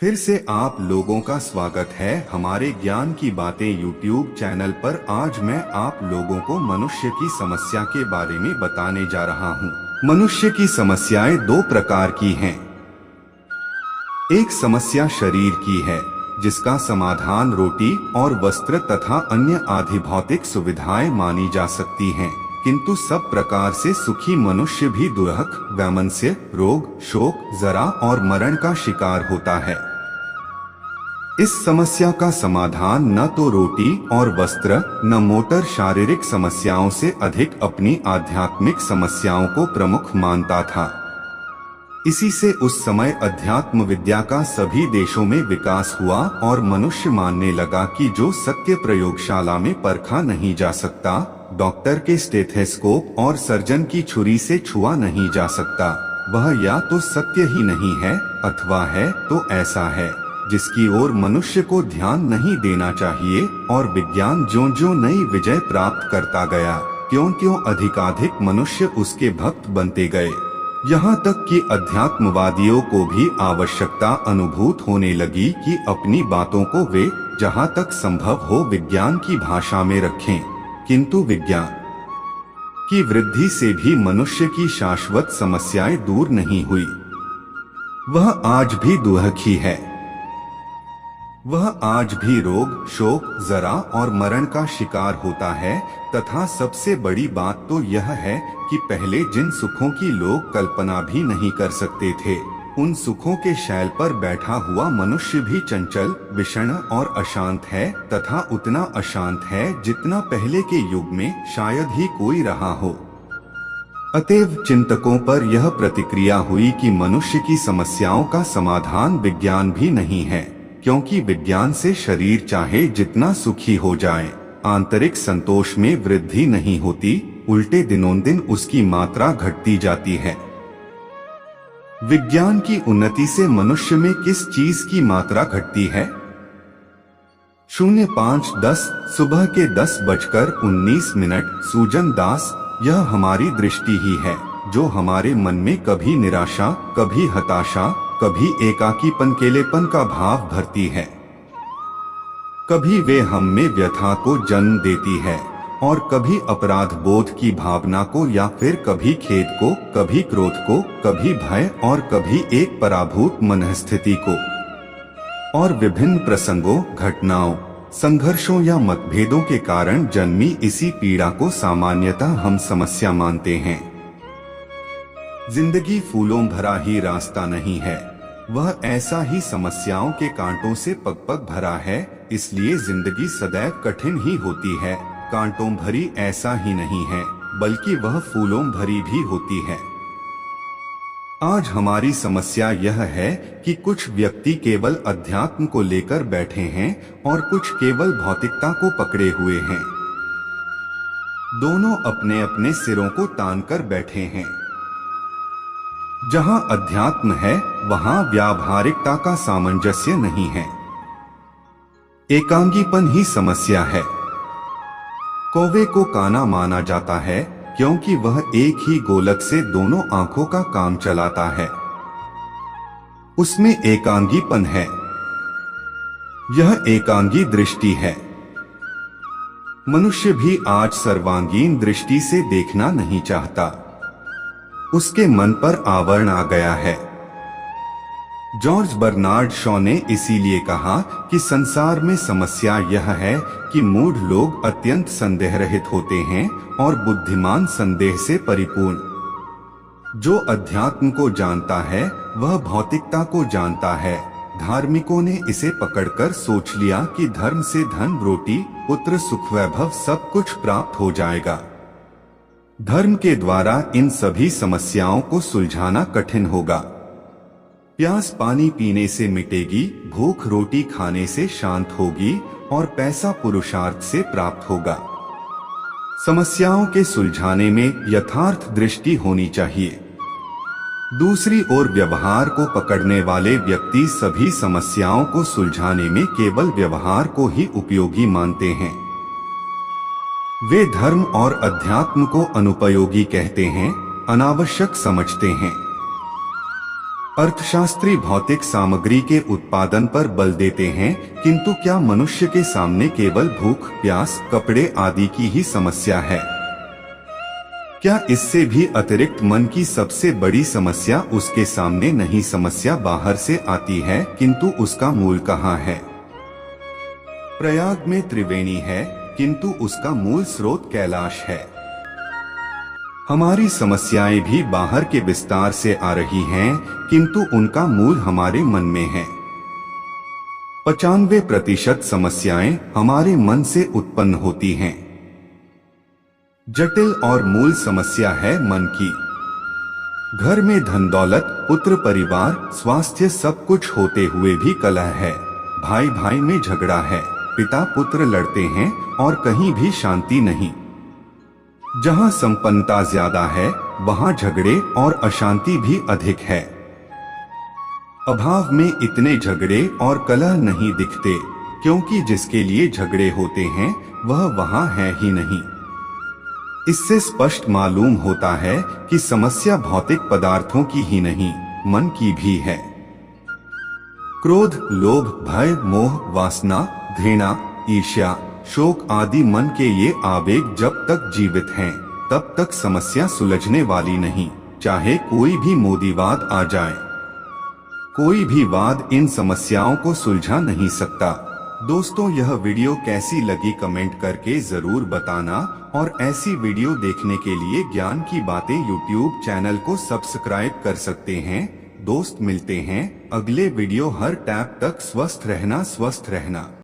फिर से आप लोगों का स्वागत है हमारे ज्ञान की बातें यूट्यूब चैनल पर। आज मैं आप लोगों को मनुष्य की समस्या के बारे में बताने जा रहा हूँ। मनुष्य की समस्याएं दो प्रकार की हैं। एक समस्या शरीर की है, जिसका समाधान रोटी और वस्त्र तथा अन्य आदि भौतिक सुविधाएं मानी जा सकती हैं। किंतु सब प्रकार से सुखी मनुष्य भी दुर्हक, वैमनस्य, रोग, शोक, जरा और मरण का शिकार होता है। इस समस्या का समाधान न तो रोटी और वस्त्र, न मोटर शारीरिक समस्याओं से अधिक अपनी आध्यात्मिक समस्याओं को प्रमुख मानता था। इसी से उस समय अध्यात्म विद्या का सभी देशों में विकास हुआ और मनुष्य मानने लगा कि जो सत्य प्रयोगशाला में परखा नहीं जा सकता, डॉक्टर के स्टेथोस्कोप और सर्जन की छुरी से छुआ नहीं जा सकता, वह या तो सत्य ही नहीं है अथवा है तो ऐसा है जिसकी ओर मनुष्य को ध्यान नहीं देना चाहिए। और विज्ञान ज्यों-ज्यों नई विजय प्राप्त करता गया, त्यों-त्यों अधिकाधिक मनुष्य उसके भक्त बनते गए। यहाँ तक कि अध्यात्मवादियों को भी आवश्यकता अनुभूत होने लगी कि अपनी बातों को वे जहाँ तक संभव हो विज्ञान की भाषा में रखें। किंतु विज्ञान की वृद्धि से भी मनुष्य की शाश्वत समस्याएं दूर नहीं हुई। वह आज भी दुर्हक है। वह आज भी रोग, शोक, जरा और मरण का शिकार होता है। तथा सबसे बड़ी बात तो यह है कि पहले जिन सुखों की लोग कल्पना भी नहीं कर सकते थे, उन सुखों के शैल पर बैठा हुआ मनुष्य भी चंचल, विषण और अशांत है, तथा उतना अशांत है जितना पहले के युग में शायद ही कोई रहा हो। अतएव चिंतकों पर यह प्रतिक्रिया हुई कि मनुष्य की समस्याओं का समाधान विज्ञान भी नहीं है, क्योंकि विज्ञान से शरीर चाहे जितना सुखी हो जाए, आंतरिक संतोष में वृद्धि नहीं होती, उल्टे दिनों दिन उसकी मात्रा घटती जाती है। विज्ञान की उन्नति से मनुष्य में किस चीज की मात्रा घटती है? 05:10 सुबह के 10:19 सूजन दास। यह हमारी दृष्टि ही है जो हमारे मन में कभी निराशा, कभी हताशा, कभी एकाकीपन, केलेपन का भाव भरती है। कभी वे हम में व्यथा को जन्म देती है और कभी अपराध बोध की भावना को, या फिर कभी खेद को, कभी क्रोध को, कभी भय और कभी एक पराभूत मनस्थिति को। और विभिन्न प्रसंगों, घटनाओं, संघर्षों या मतभेदों के कारण जन्मी इसी पीड़ा को सामान्यतः हम समस्या मानते हैं। जिंदगी फूलों भरा ही रास्ता नहीं है, वह ऐसा ही समस्याओं के कांटों से पग-पग भरा है। इसलिए जिंदगी सदैव कठिन ही होती है। कांटों भरी ऐसा ही नहीं है, बल्कि वह फूलों भरी भी होती है। आज हमारी समस्या यह है कि कुछ व्यक्ति केवल अध्यात्म को लेकर बैठे हैं और कुछ केवल भौतिकता को पकड़े हुए हैं। दोनों अपने अपने सिरों को तानकर बैठे हैं। जहां अध्यात्म है, वहां व्यावहारिकता का सामंजस्य नहीं है। एकांगीपन ही समस्या है। कौवे को काना माना जाता है क्योंकि वह एक ही गोलक से दोनों आंखों का काम चलाता है। उसमें एकांगीपन है। यह एकांगी दृष्टि है। मनुष्य भी आज सर्वांगीण दृष्टि से देखना नहीं चाहता। उसके मन पर आवरण आ गया है। जॉर्ज बर्नार्ड शॉ ने इसीलिए कहा कि संसार में समस्या यह है कि मूढ़ लोग अत्यंत संदेह रहित होते हैं और बुद्धिमान संदेह से परिपूर्ण। जो अध्यात्म को जानता है वह भौतिकता को जानता है। धार्मिकों ने इसे पकड़कर सोच लिया कि धर्म से धन, रोटी, पुत्र, सुख, वैभव सब कुछ प्राप्त हो जाएगा। धर्म के द्वारा इन सभी समस्याओं को सुलझाना कठिन होगा। प्यास पानी पीने से मिटेगी, भूख रोटी खाने से शांत होगी और पैसा पुरुषार्थ से प्राप्त होगा। समस्याओं के सुलझाने में यथार्थ दृष्टि होनी चाहिए। दूसरी ओर व्यवहार को पकड़ने वाले व्यक्ति सभी समस्याओं को सुलझाने में केवल व्यवहार को ही उपयोगी मानते हैं। वे धर्म और अध्यात्म को अनुपयोगी कहते हैं, अनावश्यक समझते हैं। अर्थशास्त्री भौतिक सामग्री के उत्पादन पर बल देते हैं, किंतु क्या मनुष्य के सामने केवल भूख, प्यास, कपड़े आदि की ही समस्या है? क्या इससे भी अतिरिक्त मन की सबसे बड़ी समस्या उसके सामने नहीं? समस्या बाहर से आती है, किंतु उसका मूल कहाँ है? प्रयाग में त्रिवेणी है, किंतु उसका मूल स्रोत कैलाश है। हमारी समस्याएं भी बाहर के विस्तार से आ रही हैं, किंतु उनका मूल हमारे मन में है। 95% समस्याएं हमारे मन से उत्पन्न होती हैं। जटिल और मूल समस्या है मन की। घर में धन दौलत, पुत्र परिवार, स्वास्थ्य सब कुछ होते हुए भी कलह है, भाई भाई में झगड़ा है, पिता पुत्र लड़ते हैं और कहीं भी शांति नहीं। जहां संपन्नता ज्यादा है, वहां झगड़े और अशांति भी अधिक है। अभाव में इतने झगड़े और कलह नहीं दिखते, क्योंकि जिसके लिए झगड़े होते हैं वह वहां है ही नहीं। इससे स्पष्ट मालूम होता है कि समस्या भौतिक पदार्थों की ही नहीं, मन की भी है। क्रोध, लोभ, भय, मोह, वासना, घृणा, ईर्ष्या, शोक आदि मन के ये आवेग जब तक जीवित हैं, तब तक समस्या सुलझने वाली नहीं, चाहे कोई भी मोदीवाद आ जाए। कोई भी वाद इन समस्याओं को सुलझा नहीं सकता। दोस्तों, यह वीडियो कैसी लगी कमेंट करके जरूर बताना, और ऐसी वीडियो देखने के लिए ज्ञान की बातें यूट्यूब चैनल को सब्सक्राइब कर सकते हैं। दोस्त, मिलते हैं अगले वीडियो। हर टैब तक स्वस्थ रहना।